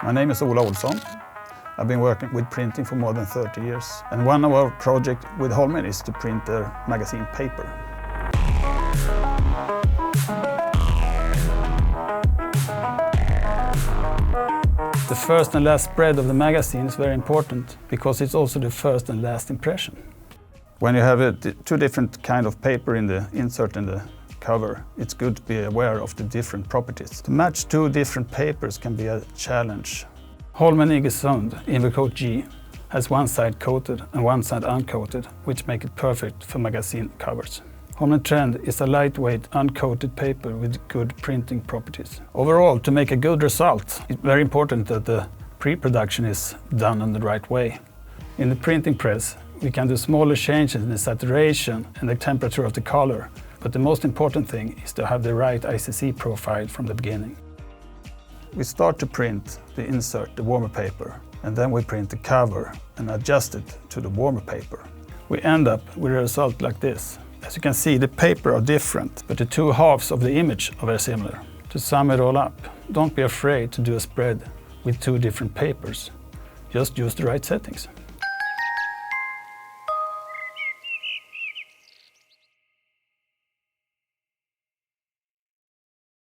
My name is Ola Olsson. I've been working with printing for more than 30 years. And one of our projects with Holmen is to print their magazine paper. The first and last spread of the magazine is very important because it's also the first and last impression. When you have two different kind of paper in the insert and the cover, it's good to be aware of the different properties. To match two different papers can be a challenge. Holmen Iggesund Invercoat G has one side coated and one side uncoated, which make it perfect for magazine covers. Holmen Trend is a lightweight uncoated paper with good printing properties. Overall, to make a good result, it's very important that the pre-production is done in the right way. In the printing press, we can do smaller changes in the saturation and the temperature of the color, but the most important thing is to have the right ICC profile from the beginning. We start to print the insert, the warmer paper, and then we print the cover and adjust it to the warmer paper. We end up with a result like this. As you can see, the paper are different, but the two halves of the image are very similar. To sum it all up, don't be afraid to do a spread with two different papers. Just use the right settings.